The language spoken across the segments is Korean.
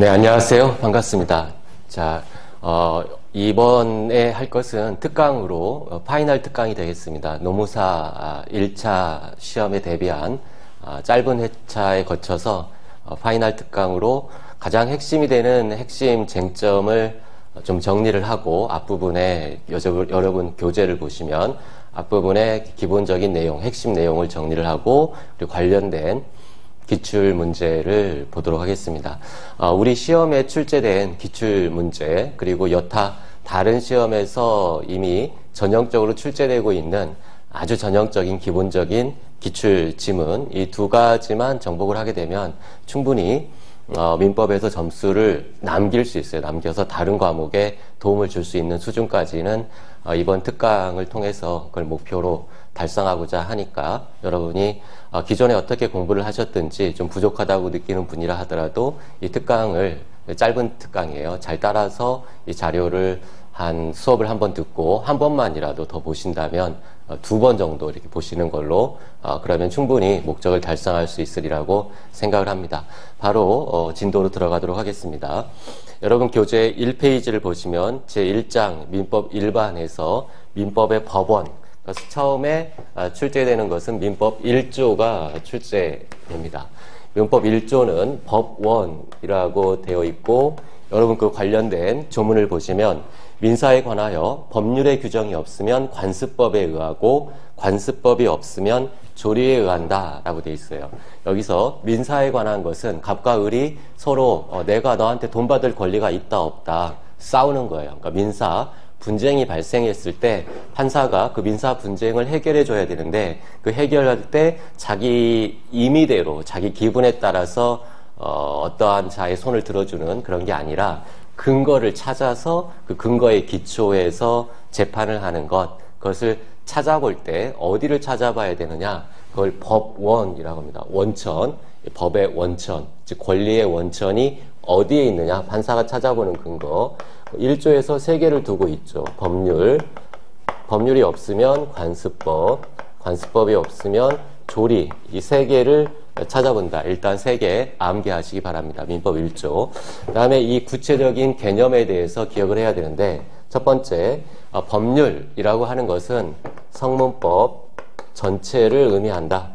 네, 안녕하세요. 반갑습니다. 자, 이번에 할 것은 특강으로 파이널 특강이 되겠습니다. 노무사 1차 시험에 대비한 짧은 회차에 거쳐서 파이널 특강으로 가장 핵심이 되는 핵심 쟁점을 좀 정리를 하고 앞부분에 여러분 교재를 보시면 앞부분에 기본적인 내용, 핵심 내용을 정리를 하고 그리고 관련된 기출 문제를 보도록 하겠습니다. 우리 시험에 출제된 기출 문제 그리고 여타 다른 시험에서 이미 전형적으로 출제되고 있는 아주 전형적인 기본적인 기출 지문 이 두 가지만 정복을 하게 되면 충분히 민법에서 점수를 남길 수 있어요. 남겨서 다른 과목에 도움을 줄 수 있는 수준까지는 이번 특강을 통해서 그걸 목표로 달성하고자 하니까 여러분이 기존에 어떻게 공부를 하셨든지 좀 부족하다고 느끼는 분이라 하더라도 이 특강을 짧은 특강이에요. 잘 따라서 이 자료를 한 수업을 한번 듣고 한 번만이라도 더 보신다면 두 번 정도 이렇게 보시는 걸로 그러면 충분히 목적을 달성할 수 있으리라고 생각을 합니다. 바로 진도로 들어가도록 하겠습니다. 여러분 교재 1페이지를 보시면 제1장 민법 일반에서 민법의 법원 그래서 처음에 출제되는 것은 민법 1조가 출제됩니다. 민법 1조는 법원이라고 되어 있고 여러분 그 관련된 조문을 보시면 민사에 관하여 법률의 규정이 없으면 관습법에 의하고 관습법이 없으면 조리에 의한다 라고 되어 있어요. 여기서 민사에 관한 것은 갑과 을이 서로 내가 너한테 돈 받을 권리가 있다 없다 싸우는 거예요. 그러니까 민사 분쟁이 발생했을 때 판사가 그 민사 분쟁을 해결해 줘야 되는데 그 해결할 때 자기 임의대로 자기 기분에 따라서 어떠한 자의 손을 들어주는 그런 게 아니라 근거를 찾아서 그 근거에 기초해서 재판을 하는 것 그것을 찾아볼 때 어디를 찾아봐야 되느냐 그걸 법원이라고 합니다. 원천, 법의 원천, 즉 권리의 원천이 어디에 있느냐 판사가 찾아보는 근거 1조에서 3개를 두고 있죠. 법률이 없으면 관습법, 관습법이 없으면 조리 이 3개를 찾아본다. 일단 3개 암기하시기 바랍니다. 민법 1조. 그 다음에 이 구체적인 개념에 대해서 기억을 해야 되는데 첫 번째 법률이라고 하는 것은 성문법 전체를 의미한다.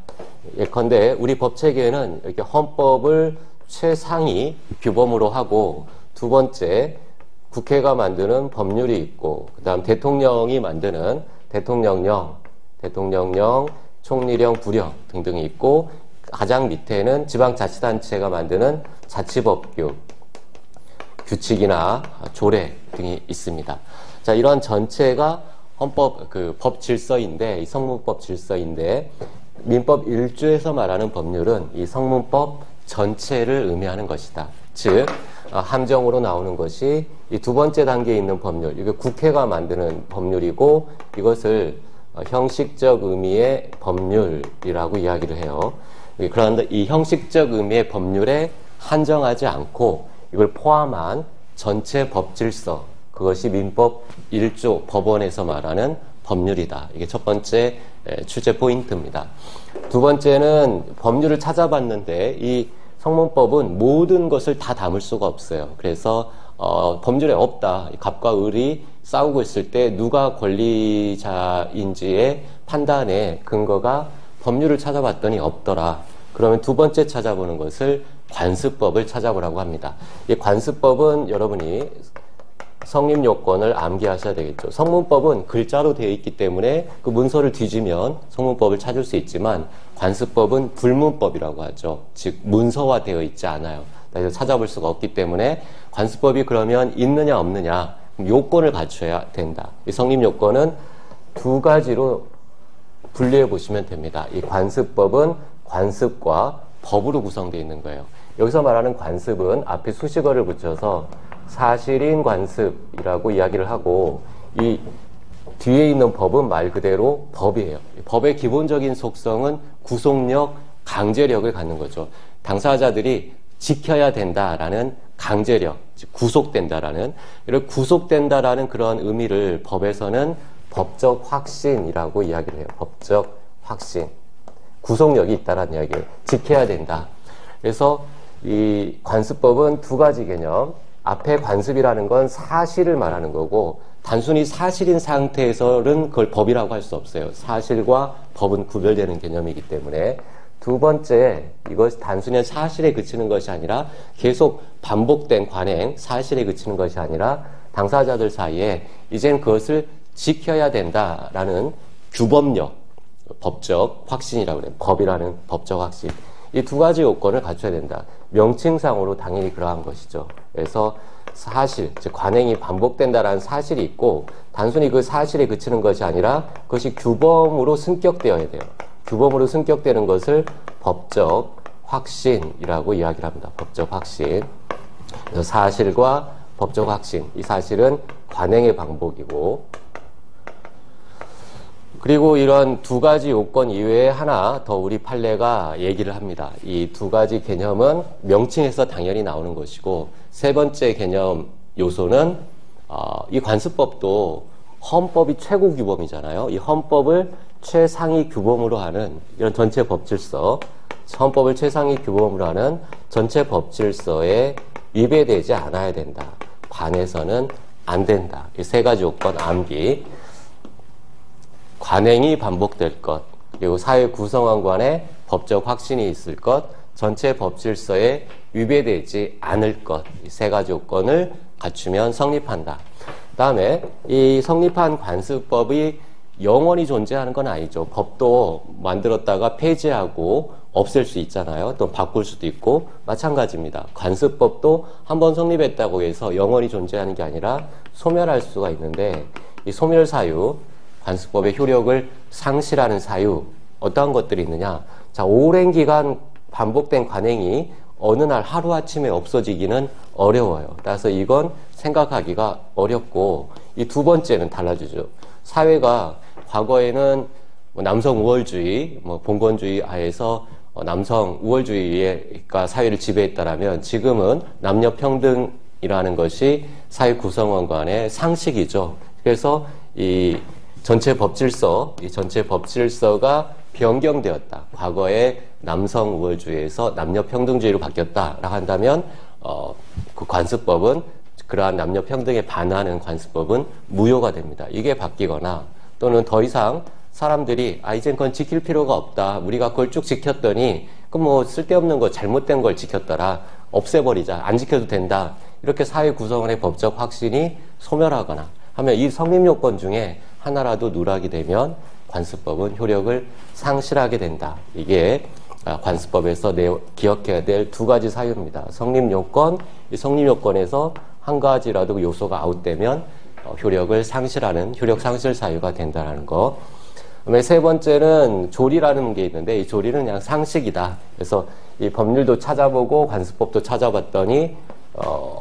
예컨대 우리 법체계에는 이렇게 헌법을 최상위 규범으로 하고 두 번째 국회가 만드는 법률이 있고 그 다음 대통령이 만드는 대통령령, 총리령, 부령 등등이 있고 가장 밑에는 지방자치단체가 만드는 자치법규, 규칙이나 조례 등이 있습니다. 자, 이런 전체가 헌법, 법 질서인데, 이 성문법 질서인데, 민법 1조에서 말하는 법률은 이 성문법 전체를 의미하는 것이다. 즉, 함정으로 나오는 것이 이 두 번째 단계에 있는 법률, 이게 국회가 만드는 법률이고, 이것을 형식적 의미의 법률이라고 이야기를 해요. 그런데 이 형식적 의미의 법률에 한정하지 않고 이걸 포함한 전체 법 질서, 그것이 민법 1조 법원에서 말하는 법률이다. 이게 첫 번째 출제 포인트입니다. 두 번째는 법률을 찾아봤는데 이 성문법은 모든 것을 다 담을 수가 없어요. 그래서 법률에 없다. 갑과 을이 싸우고 있을 때 누가 권리자인지의 판단의 근거가 법률을 찾아봤더니 없더라. 그러면 두 번째 찾아보는 것을 관습법을 찾아보라고 합니다. 이 관습법은 여러분이 성립요건을 암기하셔야 되겠죠. 성문법은 글자로 되어 있기 때문에 그 문서를 뒤지면 성문법을 찾을 수 있지만 관습법은 불문법이라고 하죠. 즉 문서화 되어 있지 않아요. 그래서 찾아볼 수가 없기 때문에 관습법이 그러면 있느냐 없느냐 요건을 갖춰야 된다. 이 성립요건은 두 가지로 분리해 보시면 됩니다. 이 관습법은 관습과 법으로 구성되어 있는 거예요. 여기서 말하는 관습은 앞에 수식어를 붙여서 사실인 관습이라고 이야기를 하고 이 뒤에 있는 법은 말 그대로 법이에요. 법의 기본적인 속성은 구속력, 강제력을 갖는 거죠. 당사자들이 지켜야 된다라는 강제력, 즉 구속된다라는 이런 구속된다라는 그런 의미를 법에서는 법적 확신이라고 이야기를 해요. 법적 확신. 구속력이 있다라는 이야기예요. 지켜야 된다. 그래서 이 관습법은 두 가지 개념. 앞에 관습이라는 건 사실을 말하는 거고, 단순히 사실인 상태에서는 그걸 법이라고 할 수 없어요. 사실과 법은 구별되는 개념이기 때문에. 두 번째, 이것이 단순히 사실에 그치는 것이 아니라 계속 반복된 관행, 사실에 그치는 것이 아니라 당사자들 사이에 이젠 그것을 지켜야 된다라는 규범력, 법적 확신이라고 그래요. 법이라는 법적 확신. 이 두 가지 요건을 갖춰야 된다. 명칭상으로 당연히 그러한 것이죠. 그래서 사실, 즉 관행이 반복된다라는 사실이 있고 단순히 그 사실에 그치는 것이 아니라 그것이 규범으로 승격되어야 돼요. 규범으로 승격되는 것을 법적 확신이라고 이야기를 합니다. 법적 확신. 그래서 사실과 법적 확신. 이 사실은 관행의 반복이고, 그리고 이런 두 가지 요건 이외에 하나 더 우리 판례가 얘기를 합니다. 이 두 가지 개념은 명칭에서 당연히 나오는 것이고, 세 번째 개념 요소는 이 관습법도 헌법이 최고 규범이잖아요. 이 헌법을 최상위 규범으로 하는 이런 전체 법질서, 헌법을 최상위 규범으로 하는 전체 법질서에 위배되지 않아야 된다. 반해서는 안 된다. 이 세 가지 요건 암기. 관행이 반복될 것, 그리고 사회 구성원 간에 법적 확신이 있을 것, 전체 법질서에 위배되지 않을 것, 이 세 가지 요건을 갖추면 성립한다. 그 다음에 이 성립한 관습법이 영원히 존재하는 건 아니죠. 법도 만들었다가 폐지하고 없앨 수 있잖아요. 또 바꿀 수도 있고 마찬가지입니다. 관습법도 한번 성립했다고 해서 영원히 존재하는 게 아니라 소멸할 수가 있는데, 이 소멸 사유, 관습법의 효력을 상실하는 사유, 어떠한 것들이 있느냐. 자, 오랜 기간 반복된 관행이 어느 날 하루아침에 없어지기는 어려워요. 따라서 이건 생각하기가 어렵고, 이 두 번째는 달라지죠. 사회가 과거에는 남성 우월주의, 봉건주의 하에서 남성 우월주의가 사회를 지배했다라면 지금은 남녀 평등이라는 것이 사회 구성원 간의 상식이죠. 그래서 이 전체 법질서가 변경되었다. 과거에 남성 우월주의에서 남녀 평등주의로 바뀌었다라고 한다면 그 관습법은, 그러한 남녀 평등에 반하는 관습법은 무효가 됩니다. 이게 바뀌거나, 또는 더 이상 사람들이 이젠 그건 지킬 필요가 없다. 우리가 그걸 쭉 지켰더니 그 쓸데없는 거, 잘못된 걸 지켰더라. 없애버리자. 안 지켜도 된다. 이렇게 사회 구성원의 법적 확신이 소멸하거나 하면 이 성립 요건 중에 하나라도 누락이 되면 관습법은 효력을 상실하게 된다. 이게 관습법에서 기억해야 될 두 가지 사유입니다. 성립 요건, 이 성립 요건에서 한 가지라도 요소가 아웃되면 효력을 상실하는, 효력 상실 사유가 된다는 거. 그다음에 세 번째는 조리라는 게 있는데, 이 조리는 그냥 상식이다. 그래서 이 법률도 찾아보고 관습법도 찾아봤더니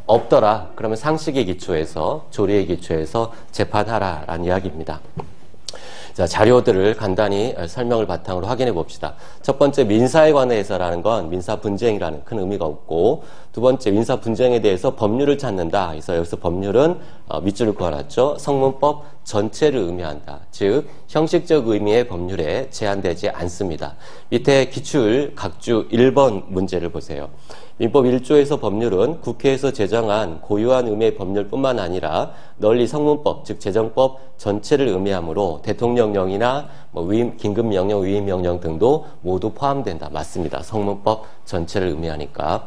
없더라. 그러면 상식의 기초에서, 조리의 기초에서 재판하라라는 이야기입니다. 자, 자료들을 간단히 설명을 바탕으로 확인해 봅시다. 첫 번째, 민사에 관해서라는 건 민사 분쟁이라는 큰 의미가 없고, 두 번째, 민사 분쟁에 대해서 법률을 찾는다. 그래서 여기서 법률은 밑줄을 그어놨죠. 성문법 전체를 의미한다. 즉 형식적 의미의 법률에 제한되지 않습니다. 밑에 기출 각주 1번 문제를 보세요. 민법 1조에서 법률은 국회에서 제정한 고유한 의미의 법률뿐만 아니라 널리 성문법, 즉 재정법 전체를 의미하므로 대통령령이나 긴급명령, 위임명령 등도 모두 포함된다. 맞습니다. 성문법 전체를 의미하니까.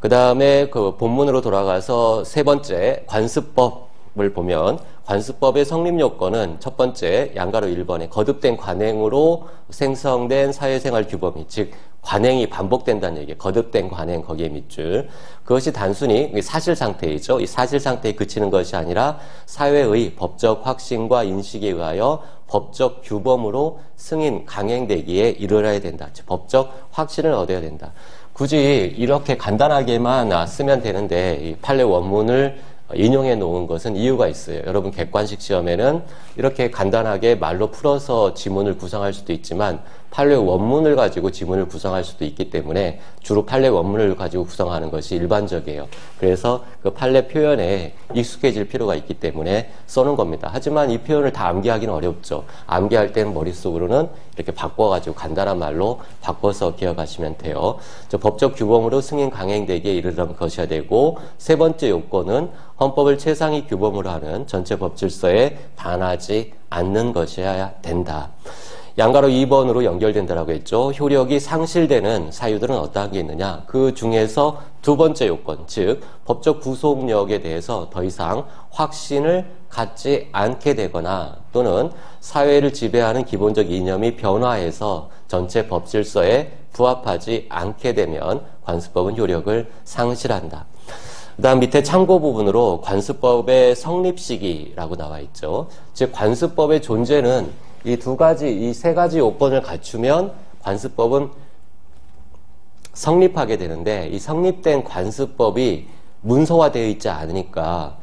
그 다음에 그 본문으로 돌아가서 세 번째 관습법을 보면, 관습법의 성립 요건은 첫 번째 양가로 1번에 거듭된 관행으로 생성된 사회생활 규범이, 즉 관행이 반복된다는 얘기예요. 거듭된 관행, 거기에 밑줄. 그것이 단순히 사실 상태이죠. 이 사실 상태에 그치는 것이 아니라 사회의 법적 확신과 인식에 의하여 법적 규범으로 승인, 강행되기에 이르러야 된다. 즉 법적 확신을 얻어야 된다. 굳이 이렇게 간단하게만 쓰면 되는데 이 판례 원문을 인용해 놓은 것은 이유가 있어요. 여러분 객관식 시험에는 이렇게 간단하게 말로 풀어서 지문을 구성할 수도 있지만 판례 원문을 가지고 지문을 구성할 수도 있기 때문에 주로 판례 원문을 가지고 구성하는 것이 일반적이에요. 그래서 그 판례 표현에 익숙해질 필요가 있기 때문에 써놓은 겁니다. 하지만 이 표현을 다 암기하기는 어렵죠. 암기할 때는 머릿속으로는 이렇게 바꿔가지고 간단한 말로 바꿔서 기억하시면 돼요. 법적 규범으로 승인 강행되기에 이르는 것이어야 되고, 세 번째 요건은 헌법을 최상위 규범으로 하는 전체 법질서에 반하지 않는 것이어야 된다. 양가로 2번으로 연결된다라고 했죠. 효력이 상실되는 사유들은 어떠한 게 있느냐. 그 중에서 두 번째 요건, 즉 법적 구속력에 대해서 더 이상 확신을 갖지 않게 되거나 또는 사회를 지배하는 기본적 이념이 변화해서 전체 법질서에 부합하지 않게 되면 관습법은 효력을 상실한다. 그 다음 밑에 참고 부분으로 관습법의 성립 시기라고 나와 있죠. 즉 관습법의 존재는 이 세 가지 요건을 갖추면 관습법은 성립하게 되는데, 이 성립된 관습법이 문서화되어 있지 않으니까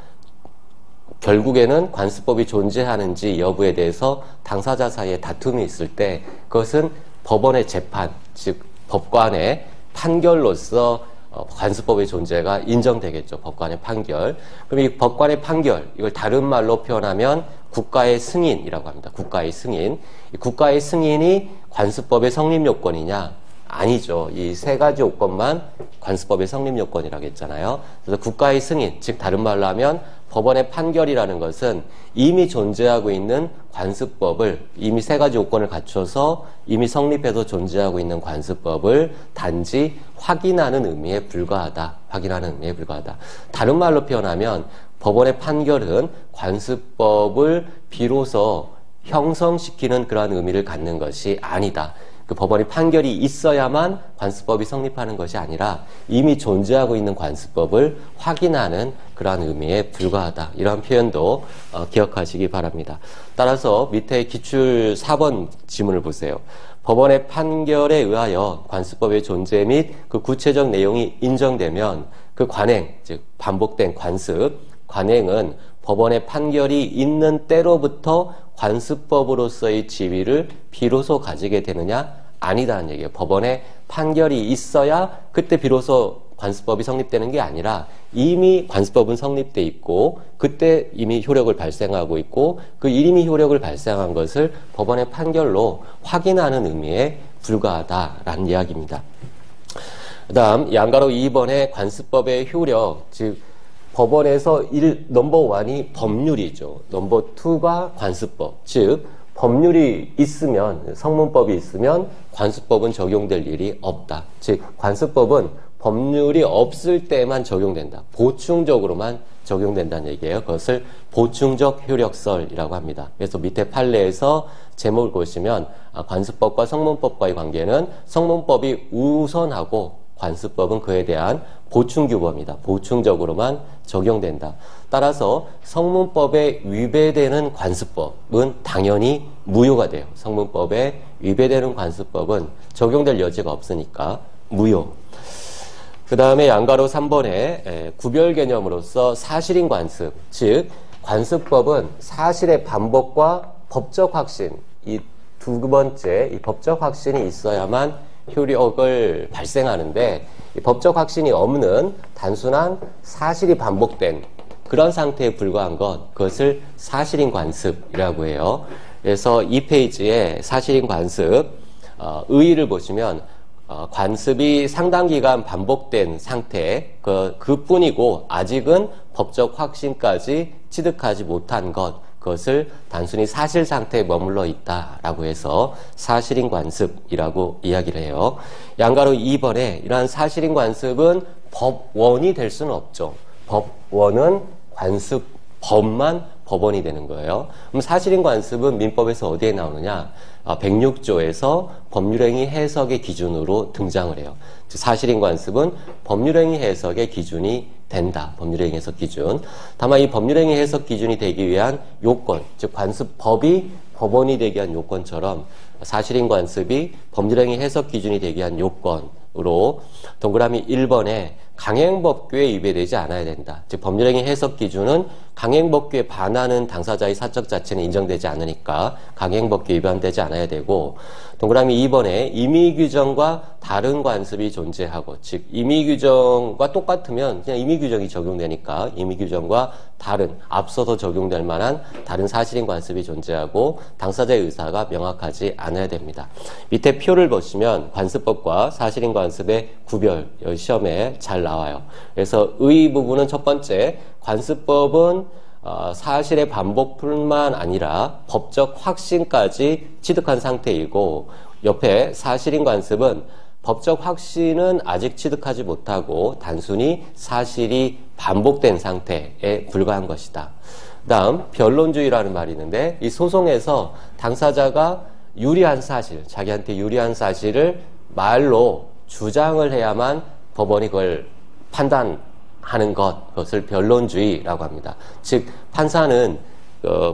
결국에는 관습법이 존재하는지 여부에 대해서 당사자 사이에 다툼이 있을 때 그것은 법원의 재판, 즉 법관의 판결로서 관습법의 존재가 인정되겠죠. 법관의 판결. 그럼 이 법관의 판결, 이걸 다른 말로 표현하면 국가의 승인이라고 합니다. 국가의 승인. 이 국가의 승인이 관습법의 성립 요건이냐? 아니죠. 이 세 가지 요건만 관습법의 성립 요건이라고 했잖아요. 그래서 국가의 승인, 즉 다른 말로 하면 법원의 판결이라는 것은 이미 존재하고 있는 관습법을, 이미 세 가지 요건을 갖춰서 이미 성립해서 존재하고 있는 관습법을 단지 확인하는 의미에 불과하다. 확인하는 의미에 불과하다. 다른 말로 표현하면 법원의 판결은 관습법을 비로소 형성시키는 그러한 의미를 갖는 것이 아니다. 그 법원의 판결이 있어야만 관습법이 성립하는 것이 아니라 이미 존재하고 있는 관습법을 확인하는 그러한 의미에 불과하다. 이러한 표현도 기억하시기 바랍니다. 따라서 밑에 기출 4번 지문을 보세요. 법원의 판결에 의하여 관습법의 존재 및 그 구체적 내용이 인정되면 그 관행, 즉 반복된 관습, 관행은 법원의 판결이 있는 때로부터 관습법으로서의 지위를 비로소 가지게 되느냐? 아니다는 얘기예요. 법원의 판결이 있어야 그때 비로소 관습법이 성립되는 게 아니라 이미 관습법은 성립돼 있고 그때 이미 효력을 발생하고 있고 그 이미 효력을 발생한 것을 법원의 판결로 확인하는 의미에 불과하다라는 이야기입니다. 그 다음 양가로 2번의 관습법의 효력, 즉 법원에서 넘버 1이 법률이죠. 넘버 2가 관습법. 즉 법률이 있으면, 성문법이 있으면 관습법은 적용될 일이 없다. 즉 관습법은 법률이 없을 때만 적용된다. 보충적으로만 적용된다는 얘기예요. 그것을 보충적 효력설이라고 합니다. 그래서 밑에 판례에서 제목을 보시면 관습법과 성문법과의 관계는 성문법이 우선하고 관습법은 그에 대한 보충규범이다. 보충적으로만 적용된다. 따라서 성문법에 위배되는 관습법은 당연히 무효가 돼요. 성문법에 위배되는 관습법은 적용될 여지가 없으니까 무효. 그 다음에 양가로 3번에 구별 개념으로서 사실인 관습, 즉 관습법은 사실의 반복과 법적 확신, 이 두 번째 이 법적 확신이 있어야만 효력을 발생하는데 이 법적 확신이 없는 단순한 사실이 반복된 그런 상태에 불과한 것, 그것을 사실인 관습이라고 해요. 그래서 2페이지에 사실인 관습 의의를 보시면 관습이 상당 기간 반복된 상태, 그뿐이고 아직은 법적 확신까지 취득하지 못한 것, 그것을 단순히 사실 상태에 머물러 있다라고 해서 사실인 관습이라고 이야기를 해요. 양가로 2번에 이러한 사실인 관습은 법원이 될 수는 없죠. 법원은 관습법만 법원이 되는 거예요. 그럼 사실인 관습은 민법에서 어디에 나오느냐? 106조에서 법률행위 해석의 기준으로 등장을 해요. 즉 사실인 관습은 법률행위 해석의 기준이 된다. 법률행위 해석 기준. 다만 이 법률행위 해석 기준이 되기 위한 요건, 즉 관습법이 법원이 되기 위한 요건처럼 사실인 관습이 법률행위 해석 기준이 되기 위한 요건으로 동그라미 1번에 강행법규에 위배되지 않아야 된다. 즉 법률행위 해석 기준은 강행법규에 반하는 당사자의 사적 자체는 인정되지 않으니까 강행법규에 위반되지 않아야 되고, 동그라미 2번에 임의규정과 다른 관습이 존재하고, 즉 임의규정과 똑같으면 그냥 임의규정이 적용되니까 임의규정과 다른, 앞서서 적용될 만한 다른 사실인 관습이 존재하고 당사자의 의사가 명확하지 않아야 됩니다. 밑에 표를 보시면 관습법과 사실인 관습의 구별, 여기 시험에 잘 나와요. 그래서 의 부분은 첫 번째, 관습법은 사실의 반복뿐만 아니라 법적 확신까지 취득한 상태이고, 옆에 사실인 관습은 법적 확신은 아직 취득하지 못하고 단순히 사실이 반복된 상태에 불과한 것이다. 다음 변론주의라는 말이 있는데, 이 소송에서 당사자가 유리한 사실, 자기한테 유리한 사실을 말로 주장을 해야만 법원이 그걸 판단하는 그것을 변론주의라고 합니다. 즉 판사는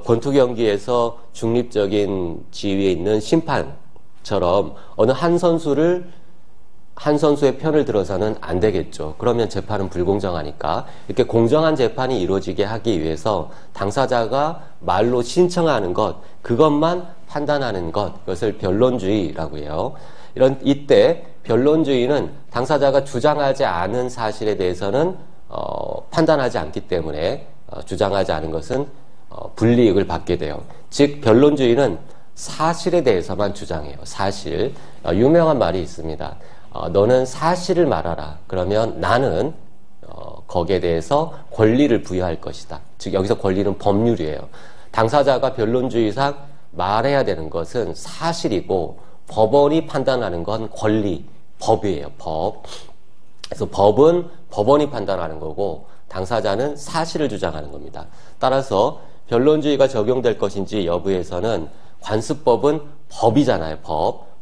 권투 경기에서 중립적인 지위에 있는 심판처럼 어느 한 선수의 편을 들어서는 안 되겠죠. 그러면 재판은 불공정하니까 이렇게 공정한 재판이 이루어지게 하기 위해서 당사자가 말로 신청하는 것, 그것만 판단하는 것, 그것을 변론주의라고 해요. 이때 변론주의는 당사자가 주장하지 않은 사실에 대해서는 판단하지 않기 때문에 주장하지 않은 것은 불이익을 받게 돼요. 즉 변론주의는 사실에 대해서만 주장해요. 사실. 유명한 말이 있습니다. 너는 사실을 말하라. 그러면 나는 거기에 대해서 권리를 부여할 것이다. 즉 여기서 권리는 법률이에요. 당사자가 변론주의상 말해야 되는 것은 사실이고, 법원이 판단하는 건 권리, 법이에요. 법. 그래서 법은 법원이 판단하는 거고 당사자는 사실을 주장하는 겁니다. 따라서 변론주의가 적용될 것인지 여부에서는 관습법은 법이잖아요.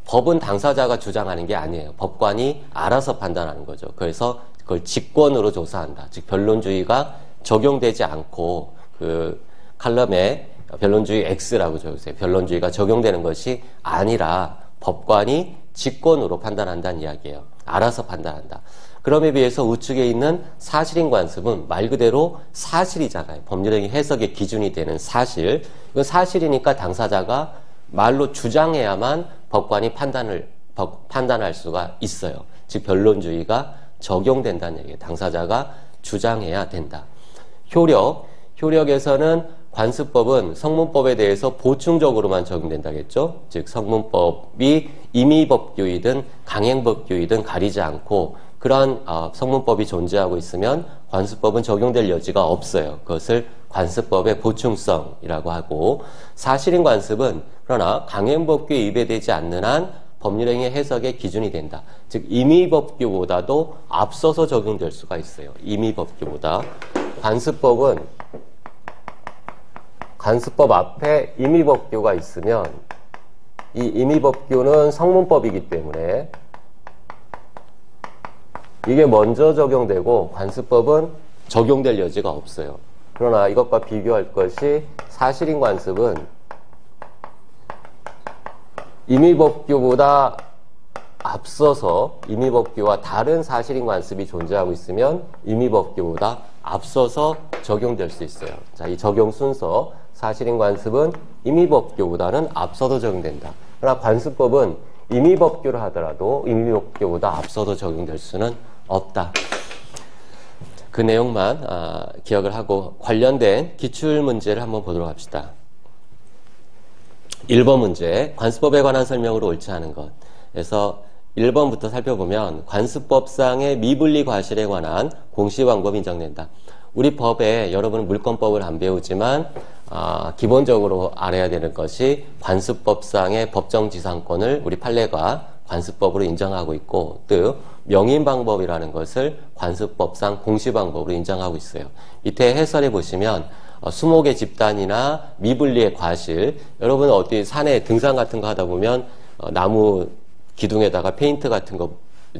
법은 당사자가 주장하는 게 아니에요. 법관이 알아서 판단하는 거죠. 그래서 그걸 직권으로 조사한다. 즉 변론주의가 적용되지 않고, 그 칼럼에 변론주의 X라고 적으세요. 변론주의가 적용되는 것이 아니라 법관이 직권으로 판단한다는 이야기예요. 알아서 판단한다. 그럼에 비해서 우측에 있는 사실인 관습은 말 그대로 사실이잖아요. 법률행위 해석의 기준이 되는 사실. 이건 사실이니까 당사자가 말로 주장해야만 법관이 판단할 수가 있어요. 즉 변론주의가 적용된다는 얘기예요. 당사자가 주장해야 된다. 효력에서는 관습법은 성문법에 대해서 보충적으로만 적용된다겠죠. 즉 성문법이 임의법규이든 강행법규이든 가리지 않고 그러한 성문법이 존재하고 있으면 관습법은 적용될 여지가 없어요. 그것을 관습법의 보충성이라고 하고, 사실인 관습은 그러나 강행법규에 위배되지 않는 한 법률행위 해석의 기준이 된다. 즉 임의법규보다도 앞서서 적용될 수가 있어요. 임의법규보다. 관습법 앞에 임의법규가 있으면 이 임의법규는 성문법이기 때문에 이게 먼저 적용되고 관습법은 적용될 여지가 없어요. 그러나 이것과 비교할 것이 사실인 관습은 임의법규보다 앞서서 임의법규와 다른 사실인 관습이 존재하고 있으면 임의법규보다 앞서서 적용될 수 있어요. 자, 이 적용 순서, 사실인 관습은 임의법규보다는 앞서서 적용된다. 그러나 관습법은 임의법규를 하더라도 임의법규보다 앞서서 적용될 수는 없다. 그 내용만 기억을 하고 관련된 기출문제를 한번 보도록 합시다. 1번 문제, 관습법에 관한 설명으로 옳지 않은 것. 그래서 1번부터 살펴보면 관습법상의 미분리 과실에 관한 공시방법이 인정된다. 우리 법에 여러분은 물권법을 안 배우지만 기본적으로 알아야 되는 것이 관습법상의 법정지상권을 우리 판례가 관습법으로 인정하고 있고, 또 명인방법이라는 것을 관습법상 공시방법으로 인정하고 있어요. 밑에 해설해 보시면 수목의 집단이나 미분리의 과실, 여러분 어디 산에 등산 같은 거 하다 보면 나무 기둥에다가 페인트 같은 거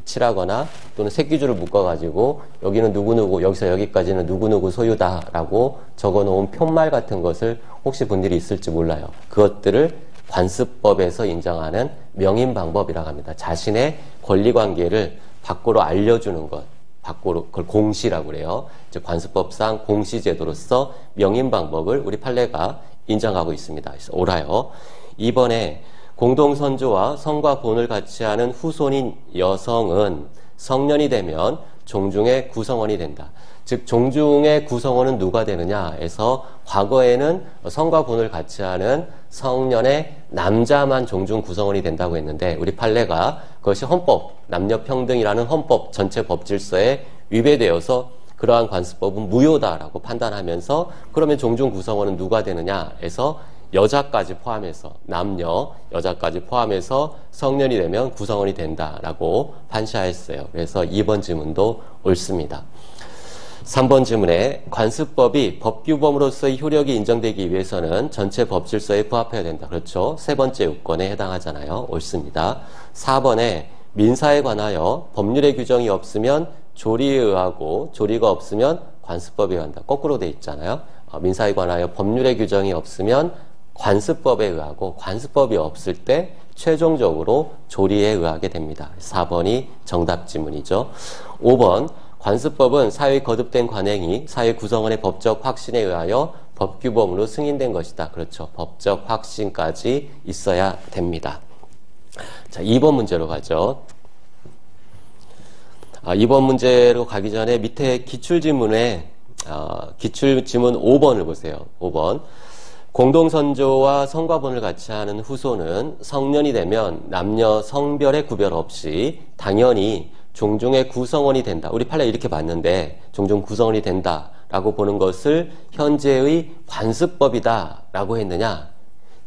칠하거나 또는 새끼줄을 묶어가지고 여기는 누구누구, 여기서 여기까지는 누구누구 소유다라고 적어놓은 표말 같은 것을 혹시 분들이 있을지 몰라요. 그것들을 관습법에서 인정하는 명인방법이라고 합니다. 자신의 권리관계를 밖으로 알려주는 것, 밖으로 그걸 공시라고 그래요. 즉 관습법상 공시제도로서 명인 방법을 우리 판례가 인정하고 있습니다. 그래서 옳아요. 2번에 공동선조와 성과 본을 같이 하는 후손인 여성은 성년이 되면 종중의 구성원이 된다. 즉 종중의 구성원은 누가 되느냐 해서 과거에는 성과 본을 같이 하는 성년의 남자만 종중 구성원이 된다고 했는데 우리 판례가 그것이 헌법, 남녀평등이라는 헌법 전체 법질서에 위배되어서 그러한 관습법은 무효다라고 판단하면서 그러면 종중 구성원은 누가 되느냐 해서 여자까지 포함해서 남녀, 여자까지 포함해서 성년이 되면 구성원이 된다라고 판시하였어요. 그래서 2번 질문도 옳습니다. 3번 질문에 관습법이 법규범으로서의 효력이 인정되기 위해서는 전체 법질서에 부합해야 된다. 그렇죠? 세 번째 요건에 해당하잖아요. 옳습니다. 4번에 민사에 관하여 법률의 규정이 없으면 조리에 의하고 조리가 없으면 관습법에 의한다. 거꾸로 돼 있잖아요. 민사에 관하여 법률의 규정이 없으면 관습법에 의하고 관습법이 없을 때 최종적으로 조리에 의하게 됩니다. 4번이 정답 지문이죠. 5번 관습법은 사회의 거듭된 관행이 사회 구성원의 법적 확신에 의하여 법규범으로 승인된 것이다. 그렇죠. 법적 확신까지 있어야 됩니다. 자, 2번 문제로 가죠. 2번 문제로 가기 전에 밑에 기출지문에 기출지문 5번을 보세요. 5번 공동선조와 성과본을 같이 하는 후손은 성년이 되면 남녀 성별의 구별 없이 당연히 종중의 구성원이 된다. 우리 판례 이렇게 봤는데 종중 구성원이 된다라고 보는 것을 현재의 관습법이다라고 했느냐?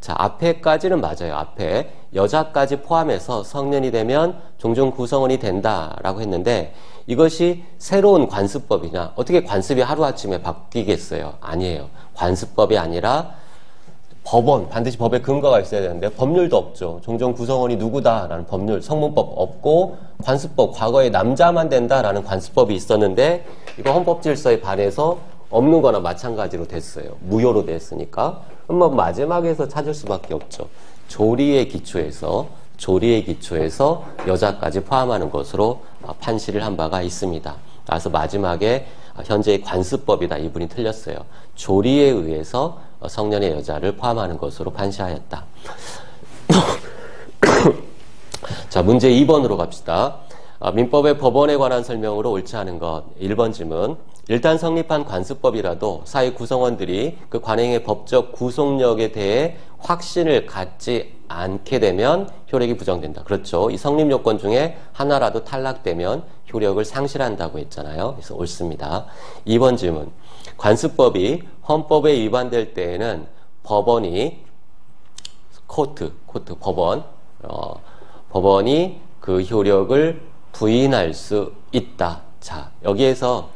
자, 앞에까지는 맞아요. 앞에 여자까지 포함해서 성년이 되면 종중 구성원이 된다라고 했는데 이것이 새로운 관습법이냐? 어떻게 관습이 하루아침에 바뀌겠어요? 아니에요. 관습법이 아니라 법원, 반드시 법에 근거가 있어야 되는데 법률도 없죠. 종종 구성원이 누구다라는 법률, 성문법 없고 관습법, 과거에 남자만 된다라는 관습법이 있었는데 이거 헌법질서에 반해서 없는 거나 마찬가지로 됐어요. 무효로 됐으니까. 그럼 마지막에서 찾을 수밖에 없죠. 조리의 기초에서 여자까지 포함하는 것으로 판시를 한 바가 있습니다. 그래서 마지막에 현재의 관습법이다. 이분이 틀렸어요. 조리에 의해서 성년의 여자를 포함하는 것으로 판시하였다. 자, 문제 2번으로 갑시다. 민법의 법원에 관한 설명으로 옳지 않은 것. 1번 질문. 일단 성립한 관습법이라도 사회 구성원들이 그 관행의 법적 구속력에 대해 확신을 갖지 않게 되면 효력이 부정된다. 그렇죠. 이 성립 요건 중에 하나라도 탈락되면 효력을 상실한다고 했잖아요. 그래서 옳습니다. 2번 질문. 관습법이 헌법에 위반될 때에는 법원이 법원이 그 효력을 부인할 수 있다. 자, 여기에서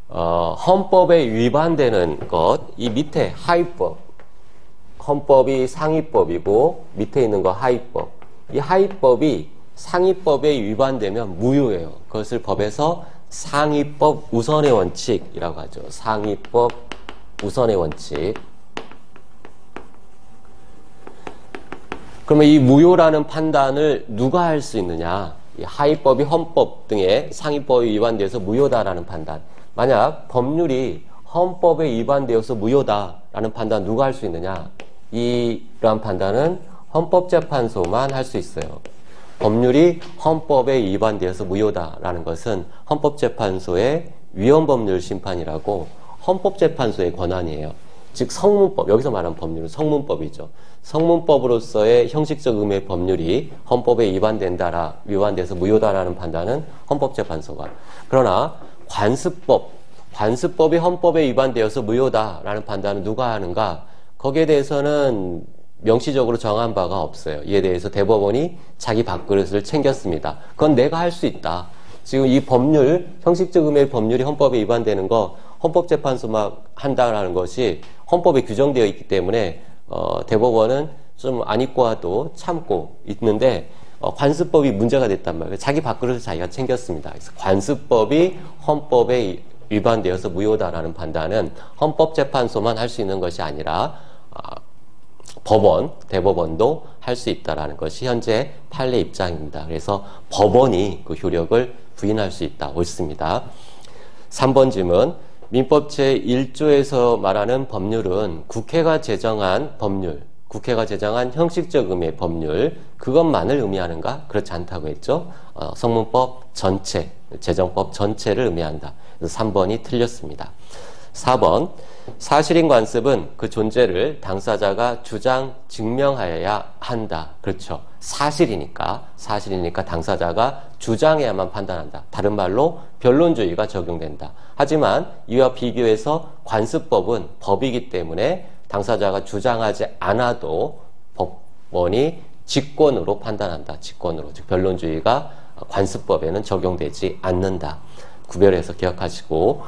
헌법에 위반되는 것, 이 밑에 하위법, 헌법이 상위법이고 밑에 있는 거 하위법. 이 하위법이 상위법에 위반되면 무효예요. 그것을 법에서 상위법 우선의 원칙이라고 하죠. 상위법 우선의 원칙. 그러면 이 무효라는 판단을 누가 할 수 있느냐? 이 하위법이 헌법 등의 상위법에 위반되어서 무효다라는 판단. 만약 법률이 헌법에 위반되어서 무효다라는 판단 누가 할 수 있느냐? 이러한 판단은 헌법재판소만 할 수 있어요. 법률이 헌법에 위반되어서 무효다라는 것은 헌법재판소의 위헌법률 심판이라고 헌법재판소의 권한이에요. 즉 성문법, 여기서 말하는 법률은 성문법이죠. 성문법으로서의 형식적 의미의 법률이 헌법에 위반돼서 무효다라는 판단은 헌법재판소가. 그러나 관습법이 헌법에 위반되어서 무효다라는 판단은 누가 하는가? 거기에 대해서는 명시적으로 정한 바가 없어요. 이에 대해서 대법원이 자기 밥그릇을 챙겼습니다. 그건 내가 할 수 있다. 지금 이 법률, 형식적 의미의 법률이 헌법에 위반되는 거 헌법재판소만 한다라는 것이 헌법에 규정되어 있기 때문에 대법원은 좀 안 입고 와도 참고 있는데 관습법이 문제가 됐단 말이에요. 자기 밥그릇을 자기가 챙겼습니다. 그래서 관습법이 헌법에 위반되어서 무효다라는 판단은 헌법재판소만 할 수 있는 것이 아니라 대법원도 할 수 있다라는 것이 현재 판례 입장입니다. 그래서 법원이 그 효력을 부인할 수 있다. 옳습니다. 3번 질문. 민법 제1조에서 말하는 법률은 국회가 제정한 법률, 국회가 제정한 형식적 의미의 법률, 그것만을 의미하는가? 그렇지 않다고 했죠. 성문법 전체, 제정법 전체를 의미한다. 그래서 3번이 틀렸습니다. 4번. 사실인 관습은 그 존재를 당사자가 주장, 증명하여야 한다. 그렇죠. 사실이니까 당사자가 주장해야만 판단한다. 다른 말로 변론주의가 적용된다. 하지만 이와 비교해서 관습법은 법이기 때문에 당사자가 주장하지 않아도 법원이 직권으로 판단한다. 직권으로. 즉 변론주의가 관습법에는 적용되지 않는다. 구별해서 기억하시고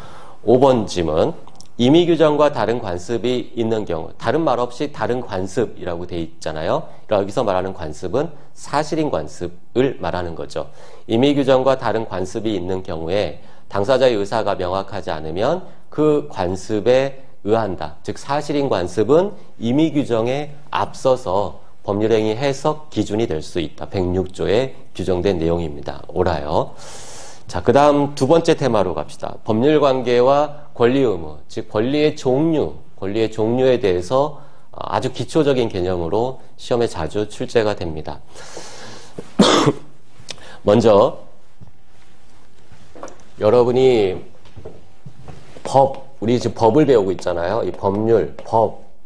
5번 질문. 임의규정과 다른 관습이 있는 경우, 다른 말 없이 다른 관습이라고 돼 있잖아요. 여기서 말하는 관습은 사실인 관습을 말하는 거죠. 임의규정과 다른 관습이 있는 경우에 당사자의 의사가 명확하지 않으면 그 관습에 의한다. 즉 사실인 관습은 임의규정에 앞서서 법률행위 해석 기준이 될 수 있다. 106조에 규정된 내용입니다. 옳아요. 자, 그 다음 두 번째 테마로 갑시다. 법률관계와 권리의무, 즉 권리의 종류에 대해서 아주 기초적인 개념으로 시험에 자주 출제가 됩니다. 먼저 여러분이 우리 지금 법을 배우고 있잖아요. 이 법률,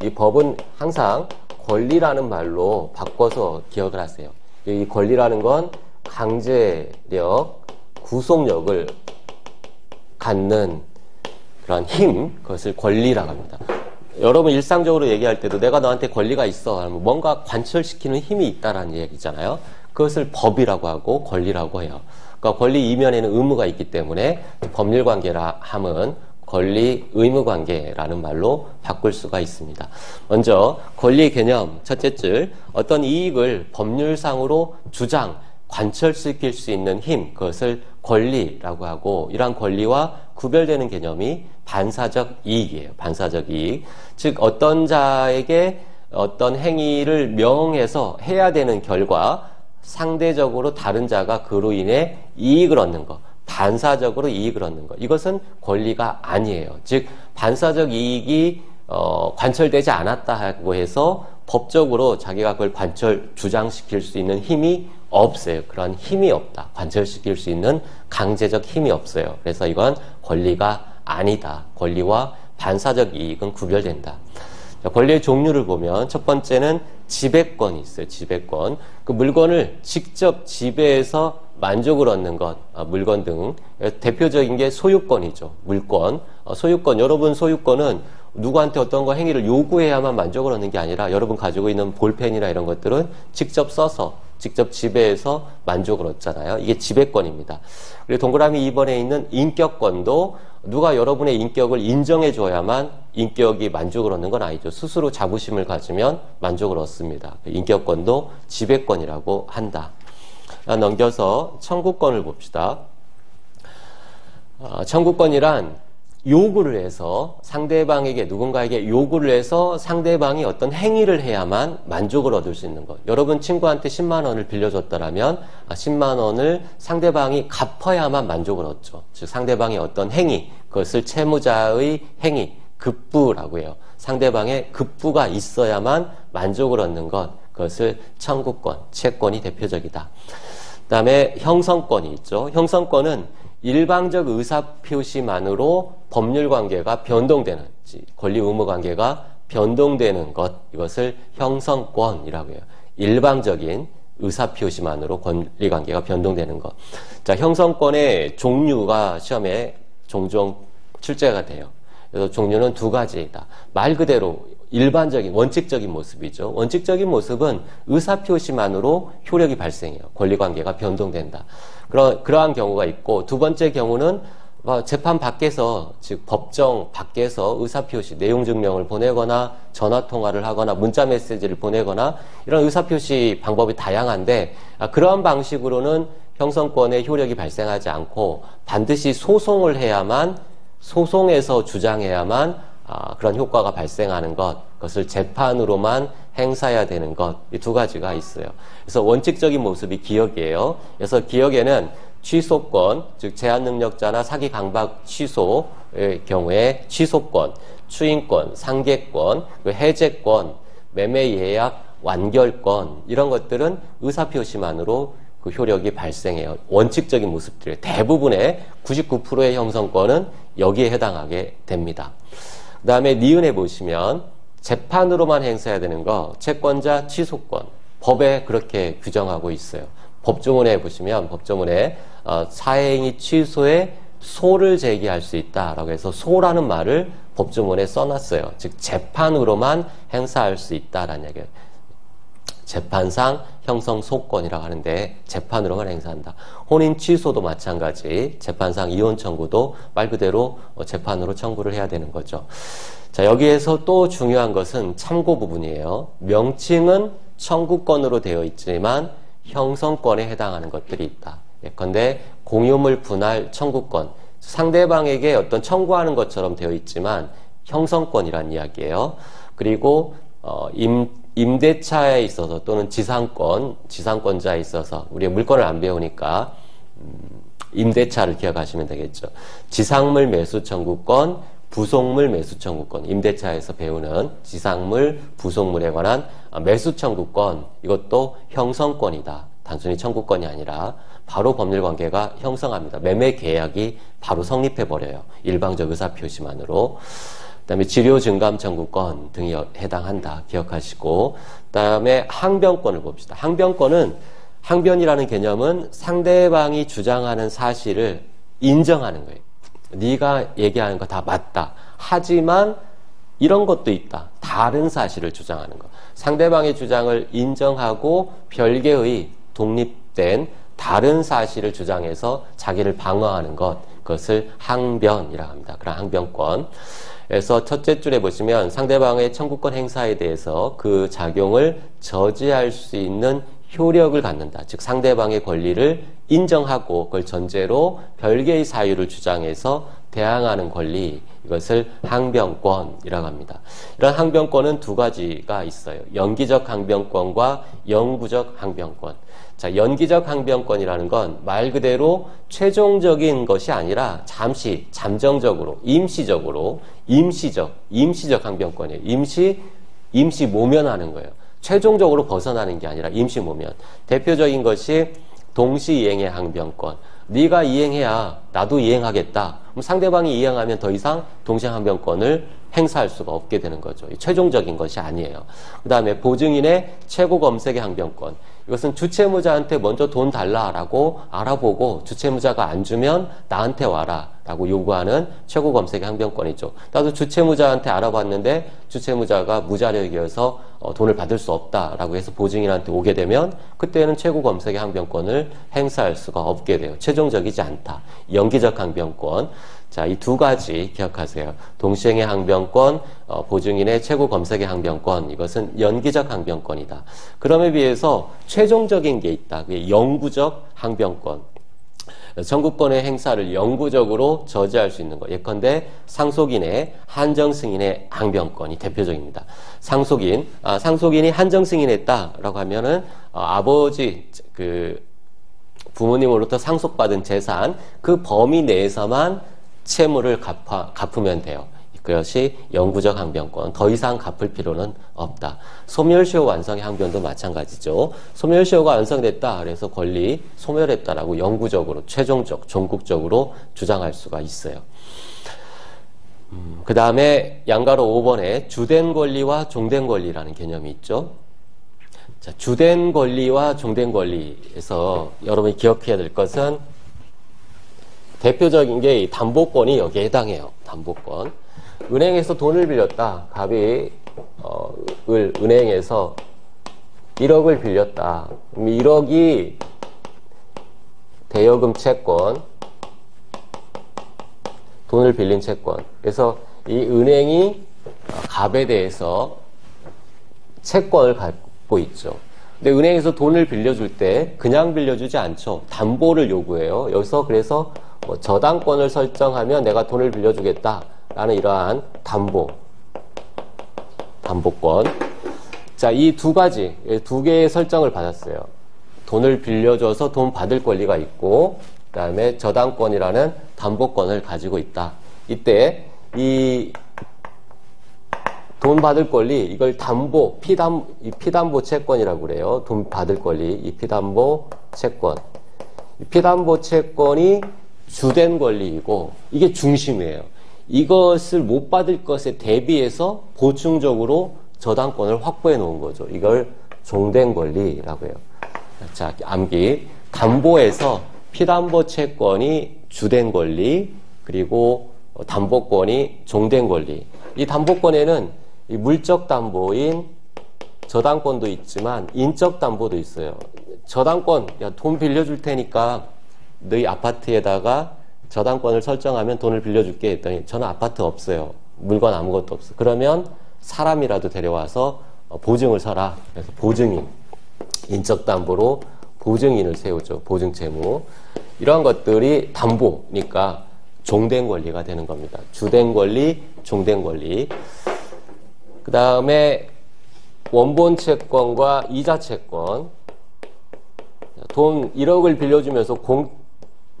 이 법은 항상 권리라는 말로 바꿔서 기억을 하세요. 이 권리라는 건 강제력, 구속력을 갖는 그런 힘, 그것을 권리라고 합니다. 여러분 일상적으로 얘기할 때도 내가 너한테 권리가 있어 하면 뭔가 관철시키는 힘이 있다라는 얘기잖아요. 그것을 법이라고 하고 권리라고 해요. 그러니까 권리 이면에는 의무가 있기 때문에 법률관계라 함은 권리 의무 관계라는 말로 바꿀 수가 있습니다. 먼저 권리 개념 첫째 줄, 어떤 이익을 법률상으로 주장, 관철시킬 수 있는 힘, 그것을 권리라고 하고, 이러한 권리와 구별되는 개념이 반사적 이익이에요. 반사적 이익. 즉 어떤 자에게 어떤 행위를 명해서 해야 되는 결과, 상대적으로 다른 자가 그로 인해 이익을 얻는 것, 반사적으로 이익을 얻는 것, 이것은 권리가 아니에요. 즉 반사적 이익이 관철되지 않았다고 해서 법적으로 자기가 그걸 주장시킬 수 있는 힘이 없어요. 그런 힘이 없다. 관철시킬 수 있는 강제적 힘이 없어요. 그래서 이건 권리가 아니다. 권리와 반사적 이익은 구별된다. 자, 권리의 종류를 보면 첫 번째는 지배권이 있어요. 지배권. 그 물건을 직접 지배해서 만족을 얻는 것, 물건 등. 대표적인 게 소유권이죠. 물권. 소유권. 여러분 소유권은 누구한테 어떤 거 행위를 요구해야만 만족을 얻는 게 아니라 여러분 가지고 있는 볼펜이나 이런 것들은 직접 써서, 직접 지배해서 만족을 얻잖아요. 이게 지배권입니다. 그리고 동그라미 2번에 있는 인격권도 누가 여러분의 인격을 인정해 줘야만 인격이 만족을 얻는 건 아니죠. 스스로 자부심을 가지면 만족을 얻습니다. 인격권도 지배권이라고 한다. 넘겨서 청구권을 봅시다. 청구권이란 요구를 해서 상대방에게, 누군가에게 요구를 해서 상대방이 어떤 행위를 해야만 만족을 얻을 수 있는 것. 여러분 친구한테 10만 원을 빌려줬다라면 10만 원을 상대방이 갚아야만 만족을 얻죠. 즉 상대방의 어떤 행위, 그것을 채무자의 행위, 급부라고 해요. 상대방의 급부가 있어야만 만족을 얻는 것, 그것을 청구권, 채권이 대표적이다. 그 다음에 형성권이 있죠. 형성권은 일방적 의사표시만으로 법률관계가 변동되는, 권리 의무 관계가 변동되는 것, 이것을 형성권이라고 해요. 일방적인 의사표시만으로 권리관계가 변동되는 것. 자, 형성권의 종류가 시험에 종종 출제가 돼요. 그래서 종류는 두 가지이다. 말 그대로 일반적인 원칙적인 모습이죠. 원칙적인 모습은 의사표시만으로 효력이 발생해요. 권리관계가 변동된다. 그러한 경우가 있고, 두 번째 경우는 재판 밖에서, 즉 법정 밖에서 의사표시, 내용증명을 보내거나 전화통화를 하거나 문자메시지를 보내거나 이런 의사표시 방법이 다양한데, 그러한 방식으로는 형성권의 효력이 발생하지 않고 반드시 소송을 해야만, 소송에서 주장해야만 그런 효과가 발생하는 것, 그것을 재판으로만 행사해야 되는 것, 이 두 가지가 있어요. 그래서 원칙적인 모습이 기억이에요. 그래서 기억에는 취소권, 즉 제한 능력자나 사기 강박 취소의 경우에 취소권, 추인권, 상계권, 해제권, 매매 예약 완결권 이런 것들은 의사표시만으로 그 효력이 발생해요. 원칙적인 모습들 대부분의 99%의 형성권은 여기에 해당하게 됩니다. 그 다음에 니은에 보시면 재판으로만 행사해야 되는 거 채권자 취소권 법에 그렇게 규정하고 있어요. 법조문에 보시면 법조문에 사행위 취소에 소를 제기할 수 있다라고 해서 소라는 말을 법조문에 써놨어요. 즉 재판으로만 행사할 수 있다라는 얘기예요. 재판상 형성 소권이라고 하는데 재판으로만 행사한다. 혼인 취소도 마찬가지. 재판상 이혼 청구도 말 그대로 재판으로 청구를 해야 되는 거죠. 자, 여기에서 또 중요한 것은 참고 부분이에요. 명칭은 청구권으로 되어 있지만 형성권에 해당하는 것들이 있다. 예컨대 공유물 분할 청구권. 상대방에게 어떤 청구하는 것처럼 되어 있지만 형성권이란 이야기예요. 그리고 임대차에 있어서 또는 지상권자에 있어서 우리가 물건을 안 배우니까 임대차를 기억하시면 되겠죠. 지상물 매수 청구권, 부속물 매수 청구권, 임대차에서 배우는 지상물, 부속물에 관한 매수 청구권, 이것도 형성권이다. 단순히 청구권이 아니라 바로 법률관계가 형성합니다. 매매 계약이 바로 성립해버려요. 일방적 의사표시만으로. 그 다음에 지료 증감 청구권 등이 해당한다. 기억하시고, 그 다음에 항변권을 봅시다. 항변이라는 개념은 상대방이 주장하는 사실을 인정하는 거예요. 네가 얘기하는 거 다 맞다. 하지만 이런 것도 있다. 다른 사실을 주장하는 것. 상대방의 주장을 인정하고 별개의 독립된 다른 사실을 주장해서 자기를 방어하는 것. 그것을 항변이라고 합니다. 그런 항변권. 그래서 첫째 줄에 보시면 상대방의 청구권 행사에 대해서 그 작용을 저지할 수 있는 효력을 갖는다. 즉 상대방의 권리를 인정하고 그걸 전제로 별개의 사유를 주장해서 대항하는 권리, 이것을 항변권이라고 합니다. 이런 항변권은 두 가지가 있어요. 연기적 항변권과 영구적 항변권. 자, 연기적 항변권이라는 건 말 그대로 최종적인 것이 아니라 잠시, 잠정적으로, 임시적 항변권이에요. 임시 모면하는 거예요. 최종적으로 벗어나는 게 아니라 임시 모면. 대표적인 것이 동시이행의 항변권. 네가 이행해야 나도 이행하겠다. 그럼 상대방이 이행하면 더 이상 동시항변권을 행사할 수가 없게 되는 거죠. 최종적인 것이 아니에요. 그 다음에 보증인의 최고 검색의 항변권. 이것은 주채무자한테 먼저 돈 달라라고 알아보고 주채무자가 안 주면 나한테 와라 라고 요구하는 최고 검색의 항변권이죠. 나도 주채무자한테 알아봤는데 주채무자가 무자력이어서 돈을 받을 수 없다라고 해서 보증인한테 오게 되면 그때는 최고 검색의 항변권을 행사할 수가 없게 돼요. 최종적이지 않다. 연기적 항변권. 자, 이 두 가지 기억하세요. 동시행의 항변권, 보증인의 최고 검색의 항변권, 이것은 연기적 항변권이다. 그럼에 비해서 최종적인 게 있다. 그게 영구적 항변권. 청구권의 행사를 영구적으로 저지할 수 있는 것. 예컨대 상속인의 한정승인의 항변권이 대표적입니다. 상속인이 한정승인했다라고 하면은 아버지 부모님으로부터 상속받은 재산 그 범위 내에서만 채무를 갚으면 돼요. 그것이 영구적 항변권. 더 이상 갚을 필요는 없다. 소멸시효 완성의 항변도 마찬가지죠. 소멸시효가 완성됐다. 그래서 권리 소멸했다라고 영구적으로, 종국적으로 주장할 수가 있어요. 그 다음에 양가로 5번에 주된 권리와 종된 권리라는 개념이 있죠. 자, 주된 권리와 종된 권리에서 여러분이 기억해야 될 것은 대표적인 게 이 담보권이 여기에 해당해요. 담보권. 은행에서 돈을 빌렸다. 갑이 은행에서 1억을 빌렸다. 1억이 대여금 채권, 돈을 빌린 채권. 그래서 이 은행이 갑에 대해서 채권을 갖고 있죠. 근데 은행에서 돈을 빌려줄 때 그냥 빌려주지 않죠. 담보를 요구해요. 여기서 그래서 저당권을 설정하면 내가 돈을 빌려주겠다. 라는 이러한 담보권. 자, 이 두 개의 설정을 받았어요. 돈을 빌려줘서 돈 받을 권리가 있고, 그다음에 저당권이라는 담보권을 가지고 있다. 이때 이 돈 받을 권리, 이걸 담보, 피담보 채권이라고 그래요. 돈 받을 권리, 이 피담보 채권. 이 피담보 채권이 주된 권리이고, 이게 중심이에요. 이것을 못 받을 것에 대비해서 보충적으로 저당권을 확보해 놓은 거죠. 이걸 종된 권리라고 해요. 자, 암기. 담보에서 피담보 채권이 주된 권리, 그리고 담보권이 종된 권리. 이 담보권에는 이 물적 담보인 저당권도 있지만 인적 담보도 있어요. 저당권, 야, 돈 빌려줄 테니까 너희 아파트에다가 저당권을 설정하면 돈을 빌려줄게 했더니 저는 아파트 없어요. 물건 아무것도 없어. 그러면 사람이라도 데려와서 보증을 서라. 그래서 보증인, 인적 담보로 보증인을 세우죠. 보증 채무. 이러한 것들이 담보니까 종된 권리가 되는 겁니다. 주된 권리, 종된 권리. 그 다음에 원본 채권과 이자 채권. 돈 1억을 빌려주면서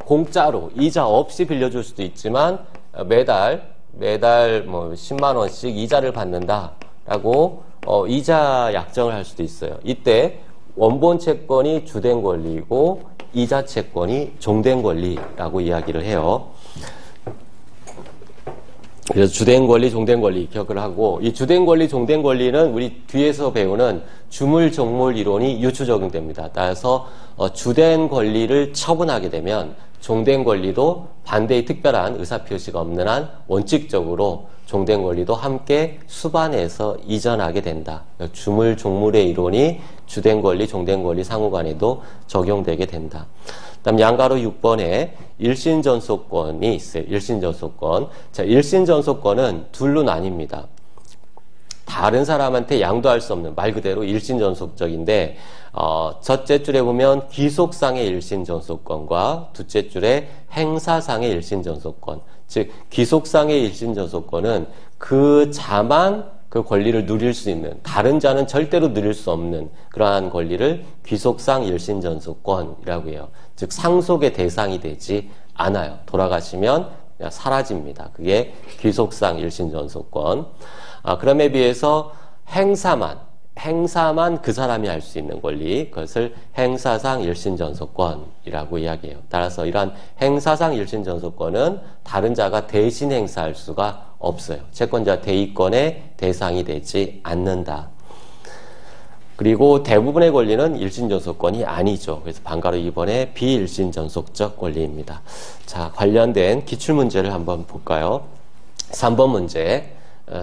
공짜로 이자 없이 빌려줄 수도 있지만 매달 뭐 10만 원씩 이자를 받는다라고 이자 약정을 할 수도 있어요. 이때 원본 채권이 주된 권리이고 이자 채권이 종된 권리라고 이야기를 해요. 그래서 주된 권리, 종된 권리 기억을 하고, 이 주된 권리, 종된 권리는 우리 뒤에서 배우는 주물, 종물 이론이 유추 적용됩니다. 따라서 주된 권리를 처분하게 되면 종된 권리도 반대의 특별한 의사표시가 없는 한 원칙적으로 종된 권리도 함께 수반해서 이전하게 된다. 주물, 종물의 이론이 주된 권리, 종된 권리 상호간에도 적용되게 된다. 그다음 양가로 6번에 일신전속권이 있어요. 일신전속권. 자, 일신전속권은 둘로 나뉩니다. 다른 사람한테 양도할 수 없는 말 그대로 일신전속적인데 첫째 줄에 보면 귀속상의 일신전속권과 둘째 줄에 행사상의 일신전속권. 즉 귀속상의 일신전속권은 그 자만 그 권리를 누릴 수 있는, 다른 자는 절대로 누릴 수 없는 그러한 권리를 귀속상 일신전속권이라고 해요. 즉 상속의 대상이 되지 않아요. 돌아가시면 그냥 사라집니다. 그게 귀속상 일신전속권. 그럼에 비해서 행사만 그 사람이 할 수 있는 권리, 그것을 행사상 일신전속권이라고 이야기해요. 따라서 이러한 행사상 일신전속권은 다른 자가 대신 행사할 수가 없어요. 채권자 대의권의 대상이 되지 않는다. 그리고 대부분의 권리는 일신전속권이 아니죠. 그래서 반가로 2번에 비일신전속적 권리입니다. 자, 관련된 기출문제를 한번 볼까요? 3번 문제.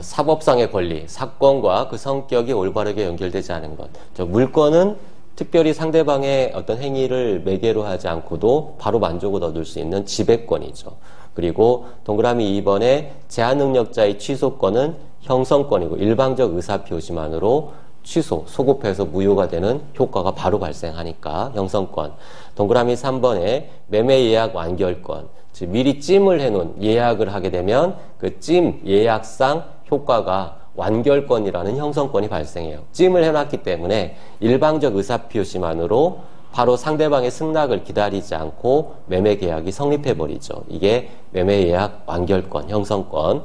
사법상의 권리, 사건과 그 성격이 올바르게 연결되지 않은 것. 물건은 특별히 상대방의 어떤 행위를 매개로 하지 않고도 바로 만족을 얻을 수 있는 지배권이죠. 그리고 동그라미 2번에 제한능력자의 취소권은 형성권이고 일방적 의사표시만으로 취소, 소급해서 무효가 되는 효과가 바로 발생하니까 형성권. 동그라미 3번에 매매예약 완결권, 즉 미리 찜을 해놓은 예약을 하게 되면 그 찜 예약상 효과가 완결권이라는 형성권이 발생해요. 찜을 해놨기 때문에 일방적 의사표시만으로 바로 상대방의 승낙을 기다리지 않고 매매계약이 성립해버리죠. 이게 매매예약 완결권, 형성권.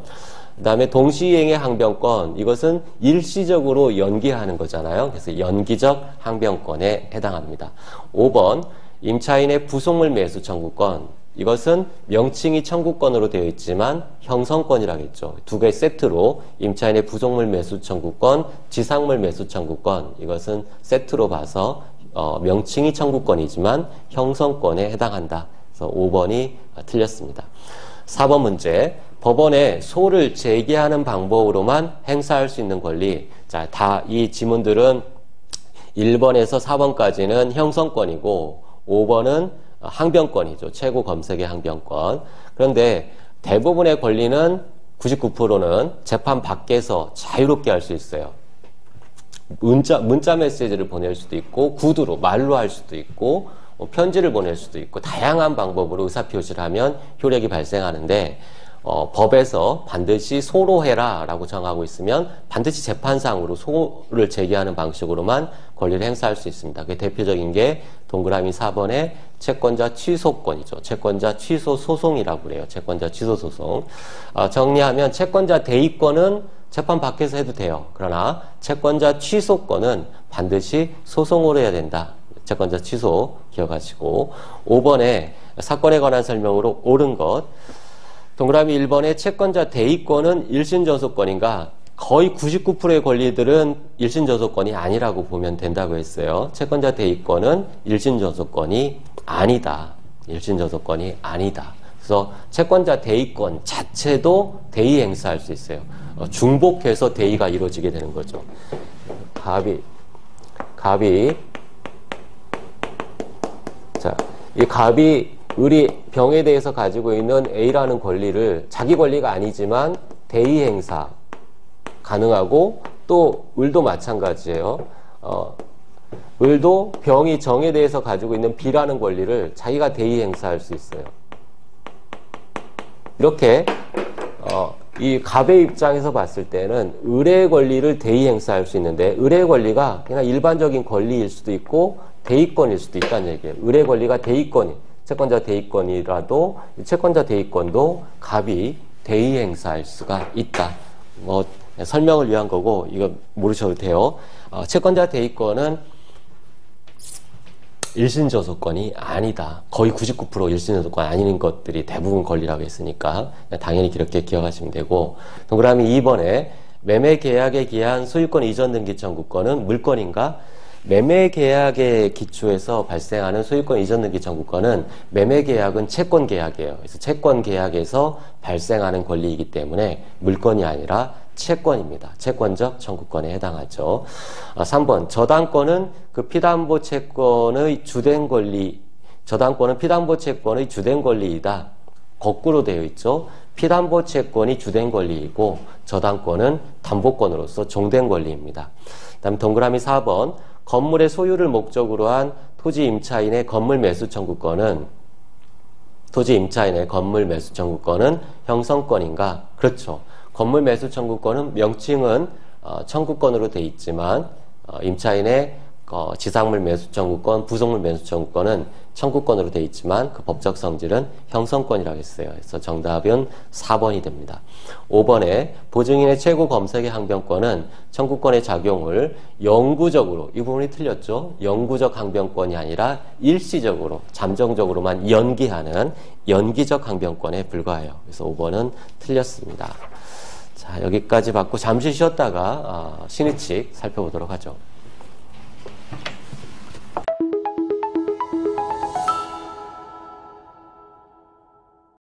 그 다음에 동시이행의 항변권, 이것은 일시적으로 연기하는 거잖아요. 그래서 연기적 항변권에 해당합니다. 5번 임차인의 부속물 매수 청구권, 이것은 명칭이 청구권으로 되어 있지만 형성권이라겠죠. 두 개 세트로 임차인의 부속물 매수 청구권, 지상물 매수 청구권, 이것은 세트로 봐서 명칭이 청구권이지만 형성권에 해당한다. 그래서 5번이 틀렸습니다. 4번 문제. 법원에 소를 제기하는 방법으로만 행사할 수 있는 권리. 자, 다 이 지문들은 1번에서 4번까지는 형성권이고 5번은 항변권이죠. 최고 검색의 항변권. 그런데 대부분의 권리는 99%는 재판 밖에서 자유롭게 할 수 있어요. 문자 메시지를 보낼 수도 있고 구두로 말로 할 수도 있고 편지를 보낼 수도 있고 다양한 방법으로 의사표시를 하면 효력이 발생하는데 법에서 반드시 소로 해라 라고 정하고 있으면 반드시 재판상으로 소를 제기하는 방식으로만 권리를 행사할 수 있습니다. 그 대표적인 게 동그라미 4번의 채권자 취소권이죠. 채권자 취소 소송이라고 그래요. 채권자 취소 소송. 정리하면 채권자 대입권은 재판 밖에서 해도 돼요. 그러나 채권자 취소권은 반드시 소송으로 해야 된다. 채권자 취소 기억하시고 5번에 사건에 관한 설명으로 옳은 것 동그라미 1번의 채권자 대입권은 1심 저소권인가 거의 99%의 권리들은 1심 저소권이 아니라고 보면 된다고 했어요. 채권자 대입권은 1심 저소권이 아니다. 1심 저소권이 아니다. 그래서 채권자 대입권 자체도 대의 행사할 수 있어요. 중복해서 대의가 이루어지게 되는 거죠. 갑이 자, 이 갑이 을이 병에 대해서 가지고 있는 A라는 권리를 자기 권리가 아니지만 대의 행사 가능하고 또 을도 마찬가지예요. 을도 병이 정에 대해서 가지고 있는 B라는 권리를 자기가 대의 행사할 수 있어요. 이렇게 이 갑의 입장에서 봤을 때는 을의 권리를 대의 행사할 수 있는데 을의 권리가 그냥 일반적인 권리일 수도 있고 대의권일 수도 있다는 얘기예요. 을의 권리가 대의권이 채권자 대의권이라도 채권자 대의권도 갑이 대의 행사할 수가 있다. 뭐 설명을 위한 거고 이거 모르셔도 돼요. 채권자 대의권은 일신저소권이 아니다. 거의 99% 일신저소권 아닌 것들이 대부분 권리라고 했으니까 당연히 그렇게 기억하시면 되고 동그라미 2번에 매매계약에 기한 소유권 이전 등기 청구권은 물권인가? 매매계약의 기초에서 발생하는 소유권 이전 등기 청구권은 매매계약은 채권계약이에요. 그래서 채권계약에서 발생하는 권리이기 때문에 물권이 아니라 채권입니다. 채권적 청구권에 해당하죠. 3번 저당권은 그 피담보 채권의 주된 권리 저당권은 피담보 채권의 주된 권리이다. 거꾸로 되어 있죠. 피담보 채권이 주된 권리이고 저당권은 담보권으로서 종된 권리입니다. 다음 동그라미 4번 건물의 소유를 목적으로 한 토지 임차인의 건물 매수 청구권은 형성권인가? 그렇죠. 건물 매수 청구권은 명칭은 청구권으로 돼 있지만 임차인의 지상물 매수 청구권, 부속물 매수 청구권은 청구권으로 돼 있지만 그 법적 성질은 형성권이라고 했어요. 그래서 정답은 4번이 됩니다. 5번에 보증인의 최고 검색의 항변권은 청구권의 작용을 영구적으로 이 부분이 틀렸죠. 영구적 항변권이 아니라 일시적으로 잠정적으로만 연기하는 연기적 항변권에 불과해요. 그래서 5번은 틀렸습니다. 자, 여기까지 받고 잠시 쉬었다가 신의칙 살펴보도록 하죠.